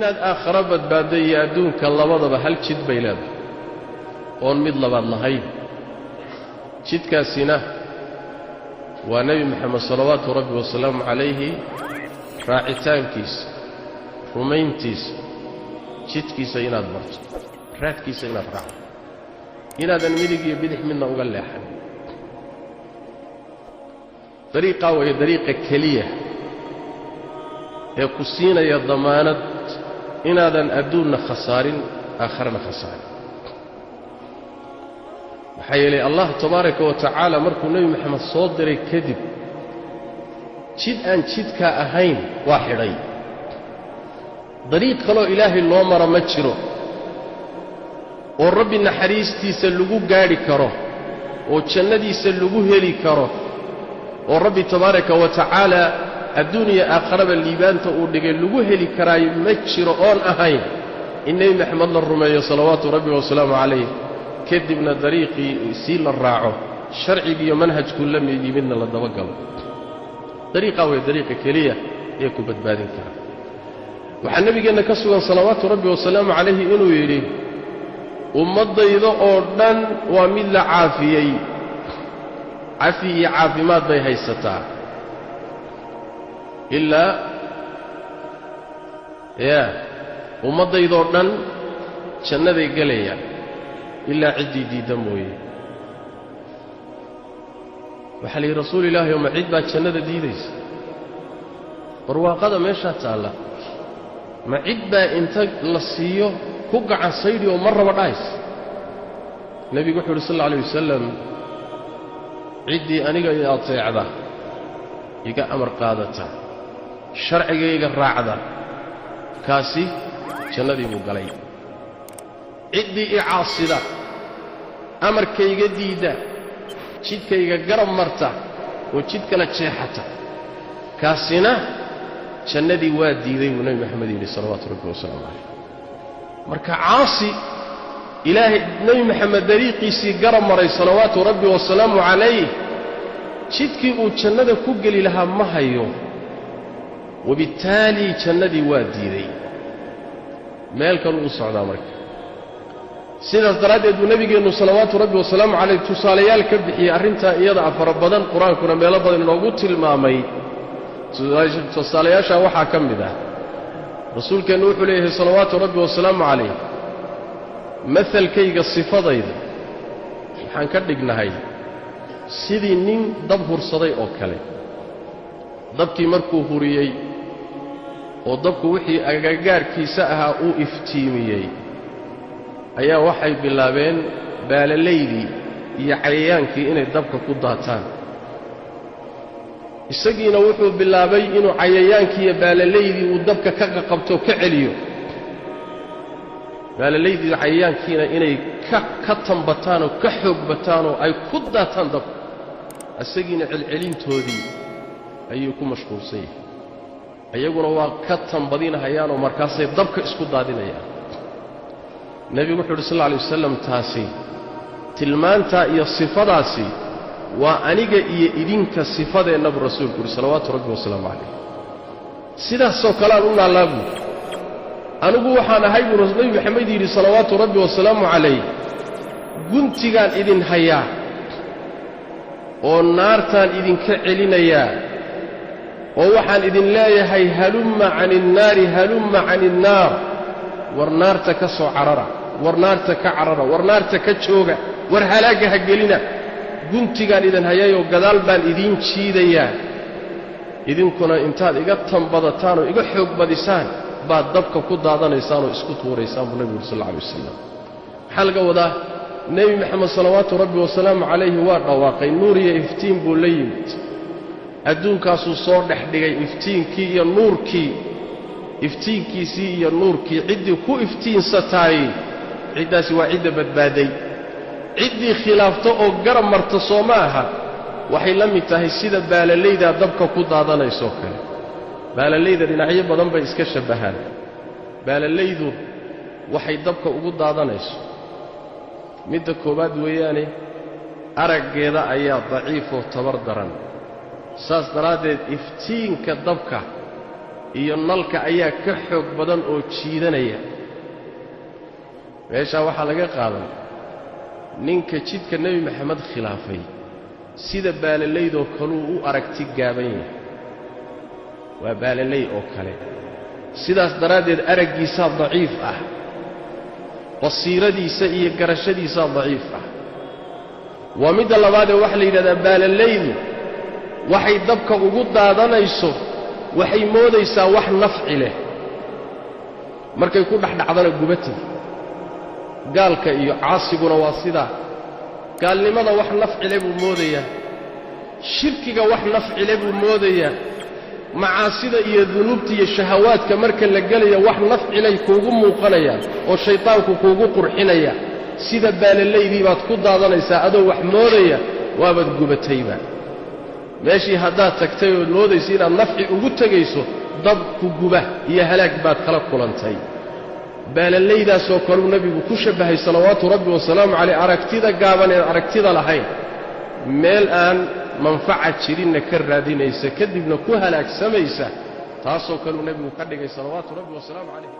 inaad aakhira badbaado iyo adduunka labadaba hal jid bay leedahay oon mid labaad lahayn jidkaasina waa nebi moxamed salawaatu rabbi wasalaamu calayhi raacitaankiisa rumayntiisa jidkiisa inaad marto raadkiisa inaad raacdo inaadan midig iyo bidix midna uga leexan dariiqaa way dariiqa keliya ee ku siinaya damaanad inaadan adduunna khasaarin aakhirana khasaarin maxaa yeelay allah tabaaraka wa tacaala markuu nebi moxamed soo diray kadib jid aan jidkaa ahayn waa xidhay dariiq kaloo ilaahay loo mara ma jiro oo rabbi naxariistiisa lagu gaadhi karo oo jannadiisa lagu heli karo oo rabbi tabaaraka wa tacaala adduun iyo aakhiraba liibaanta uu dhigay lagu heli karaayo ma jiro oon ahayn in nebi moxamed la rumeeyo salawaatu rabbi wasalaamu calayh kadibna dariiqii sii la raaco sharcigii iyo manhajkuu la yimidna la dabagalo dariiqaa way dariiqa keliya ee ku badbaadin kara waxaa nebigeenna ka sugan salawaatu rabbi wasalaamu calayhi inuu yidhi ummaddayda oo dhan waa mid la caafiyey cafi iyo caafimaad bay haysataa ilaa ummaddaydoo dhan jannaday gelayaan ilaa ciddii diidda mooye waxaa la yidhi rasuul ilaahi oma cid baa jannada diidaysa barwaaqada meeshaa taalla ma cid baa inta la siiyo ku gacan saydhi oo mar raba dhahays nebigu wuxuu uhi sal alla alayh wasalam ciddii aniga i ateecda iga amar qaadata sharcigayga raacda kaasi jannadii buu galay ciddii i caasida amarkayga diidda jidkayga garab marta oo jid kala jeexata kaasina jannadii waa diiday buu nebi moxamed yidhi salawaatu rabbi wasalaamu calayh marka caasi ilaahay nebi moxamed dariiqiisii garab maray salawaatu rabbi wasalaamu calayh jidkii uu jannada ku geli lahaa ma hayo wabittaali jannadii waa diiday meel kaluu u socdaa marka sidaas daraaddeed buu nebigeennu salawaatu rabbi wasalaamu calayh tusaalayaal ka bixiyey arrintaa iyada a fara badan qur-aankuna meelo badan inoogu tilmaamay tusaalayaashaa waxaa ka mid ah rasuulkeennu wuxuu leeyahay salawaatu rabbi wasalaamu calayh mahalkayga sifadayda waxaan ka dhignahay sidii nin dab hursaday oo kale dabkii markuu huriyey oo dabku wixii agagaarkiisa ahaa uu iftiimiyey ayaa waxay bilaabeen baalalaydii iyo cayayaankii inay dabka ku daataan isagiina wuxuu bilaabay inuu cayayaankii iyo baalalaydii uu dabka ka qaqabto ka celiyo baalalaydii cayayaankiina inay ka tambataan oo ka xoog bataan oo ay ku daataan dabka isagiina celcelintoodii ayuu ku mashquulsan yahay ayaguna waa ka tambadinahayaanoo markaasay dabka isku daadinayaan nebigu wuxuu uhi sal alla alay wasalam taasi tilmaantaa iyo sifadaasi waa aniga iyo idinka sifadeenna buu rasuulku uhi salawaatu rabbi wasalaamu calayh sidaasoo kaleaan u naallaa buuri anigu waxaan ahay buu nebi moxamed yidhi salawaatu rabbi wasalaamu calayh guntigaan idin hayaa oo naartaan idinka celinayaa oo waxaan idin leeyahay halumma cani innaari halumma cani innaar war naarta ka soo carara war naarta ka carara war naarta ka jooga war halaagga ha gelina guntigaan idin hayayoo gadaal baan idiin jiidayaa idinkuna intaad iga tambadataan oo iga xoog badisaan baad dabka ku daadanaysaan oo isku tuuraysaan buu nebigu yidhi sal alla alay wasalam maxaa laga wadaa nebi moxamed salawaatu rabbi wasalaamu calayhi waa dhawaaqay nuur iyo iftiin buu la yimid adduunkaasuu soo dhex dhigay iftiinkii iyo nuurkii iftiinkiisii iyo nuurkii ciddii ku iftiinsataay ciddaasi waa cidda badbaaday ciddii khilaafto oo garab marta soo ma aha waxay la mid tahay sida baalalaydaa dabka ku daadanaysoo kale baalalayda dhinacyo badan bay iska shabbahaan baalalaydu waxay dabka ugu daadanayso midda koowaad weeyaane araggeeda ayaa daciifoo tabar daran saas daraaddeed iftiinka dabka iyo nalka ayaa ka xoog badan oo jiidanaya meesha waxa laga qaadan ninka jidka nabi maxamed khilaafay sida baalaleydoo kale u aragti gaaban yahay waa baalaley oo kale sidaas daraaddeed araggiisa daciif ah basiiradiisa iyo garashadiisa daciif ah waa midda labaad ee waxa la yidhahdaa baalalaydu waxay dabka ugu daadanayso waxay moodaysaa wax nafci leh markay ku dhexdhacdana gubatay gaalka iyo caasiguna waa sidaa gaalnimada wax nafci leh buu moodayaa shirkiga wax nafci leh buu moodayaa macaasida iyo dunuubta iyo shahawaadka marka la gelayo wax nafci leh kuugu muuqanayaan oo shaytaanku kuugu qurxinaya sida baalalaydii baad ku daadanaysaa adoo wax moodaya waabaad gubatayba meeshii haddaad tagtay ood moodaysa inaad nafci ugu tegayso dab ku guba iyo halaag baad kala kulantay baalalaydaasoo kaluu nebigu ku shabbahay salawaatu rabbi wasalaamu calayh aragtida gaaban ee aragtida lahayn meel aan manfaca jirinna ka raadinaysa kadibna ku halaagsamaysa taasoo kaluu nebigu ka dhigay salawaatu rabbi wasalaamu calayh